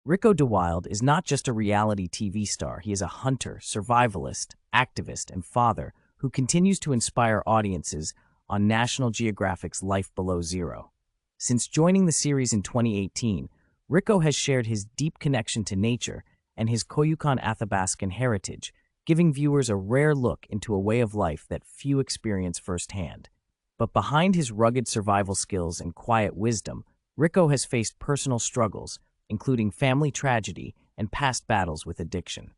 Ricko DeWilde is not just a reality TV star, he is a hunter, survivalist, activist, and father who continues to inspire audiences on National Geographic's Life Below Zero. Since joining the series in 2018, Ricko has shared his deep connection to nature and his Koyukon Athabaskan heritage, giving viewers a rare look into a way of life that few experience firsthand. But behind his rugged survival skills and quiet wisdom, Ricko has faced personal struggles, including family tragedy and past battles with addiction.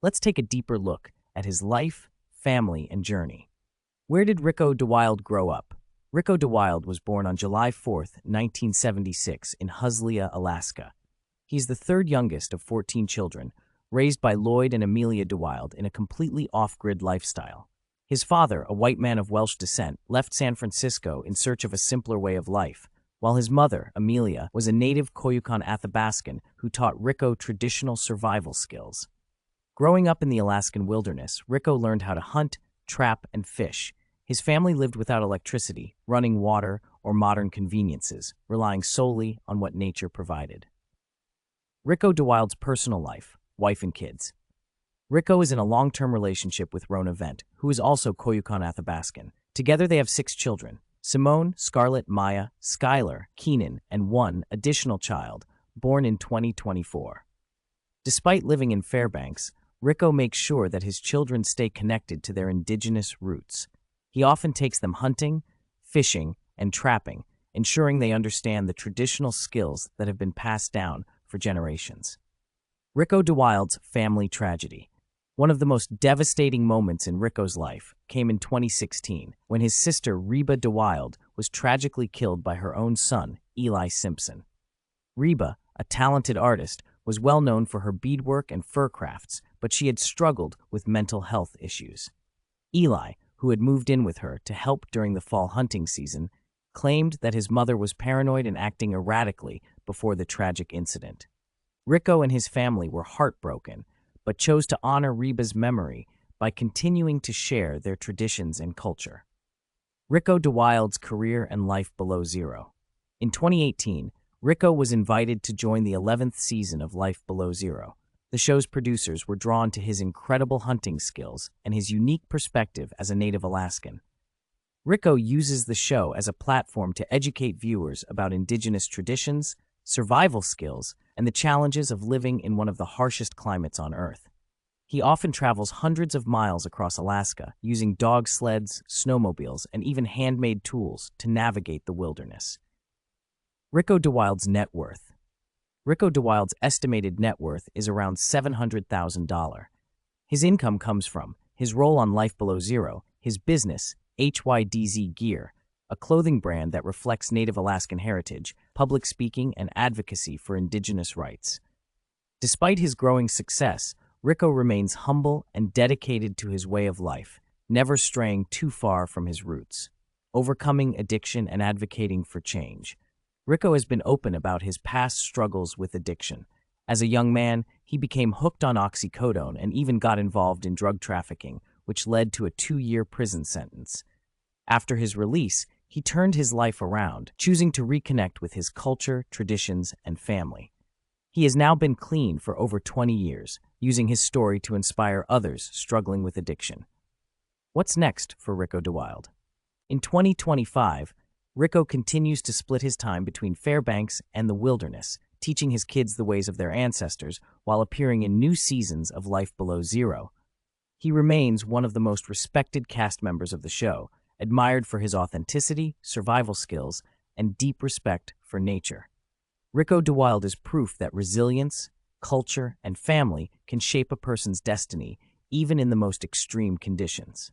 Let's take a deeper look at his life, family, and journey. Where did Ricko DeWilde grow up? Ricko DeWilde was born on July 4, 1976, in Huslea, Alaska. He's the third youngest of 14 children, raised by Lloyd and Amelia DeWilde in a completely off-grid lifestyle. His father, a white man of Welsh descent, left San Francisco in search of a simpler way of life, while his mother, Amelia, was a native Koyukon Athabaskan who taught Ricko traditional survival skills. Growing up in the Alaskan wilderness, Ricko learned how to hunt, trap, and fish. His family lived without electricity, running water, or modern conveniences, relying solely on what nature provided. Ricko DeWilde's personal life, wife and kids. Ricko is in a long-term relationship with Rona Vent, who is also Koyukon Athabaskan. Together they have 6 children: Simone, Scarlett, Maya, Skylar, Keenan, and one additional child, born in 2024. Despite living in Fairbanks, Ricko makes sure that his children stay connected to their indigenous roots. He often takes them hunting, fishing, and trapping, ensuring they understand the traditional skills that have been passed down for generations. Ricko DeWilde's family tragedy. One of the most devastating moments in Ricko's life came in 2016, when his sister Reba DeWilde was tragically killed by her own son, Eli Simpson. Reba, a talented artist, was well known for her beadwork and fur crafts, but she had struggled with mental health issues. Eli, who had moved in with her to help during the fall hunting season, claimed that his mother was paranoid and acting erratically before the tragic incident. Ricko and his family were heartbroken, but chose to honor Reba's memory by continuing to share their traditions and culture. Ricko DeWilde's career and life below zero. In 2018, Ricko was invited to join the 11th season of Life Below Zero. The show's producers were drawn to his incredible hunting skills and his unique perspective as a native Alaskan. Ricko uses the show as a platform to educate viewers about indigenous traditions, survival skills, and the challenges of living in one of the harshest climates on Earth. He often travels hundreds of miles across Alaska, using dog sleds, snowmobiles, and even handmade tools to navigate the wilderness. Ricko DeWilde's net worth. Ricko DeWilde's estimated net worth is around $700,000. His income comes from his role on Life Below Zero, his business, HYDZ Gear, a clothing brand that reflects Native Alaskan heritage, public speaking, and advocacy for indigenous rights. Despite his growing success, Ricko remains humble and dedicated to his way of life, never straying too far from his roots. Overcoming addiction and advocating for change. Ricko has been open about his past struggles with addiction. As a young man, he became hooked on oxycodone and even got involved in drug trafficking, which led to a 2-year prison sentence. After his release, he turned his life around, choosing to reconnect with his culture, traditions, and family. He has now been clean for over 20 years, using his story to inspire others struggling with addiction. What's next for Ricko DeWilde? In 2025, Ricko continues to split his time between Fairbanks and the wilderness, teaching his kids the ways of their ancestors while appearing in new seasons of Life Below Zero. He remains one of the most respected cast members of the show, admired for his authenticity, survival skills, and deep respect for nature. Ricko DeWilde is proof that resilience, culture, and family can shape a person's destiny, even in the most extreme conditions.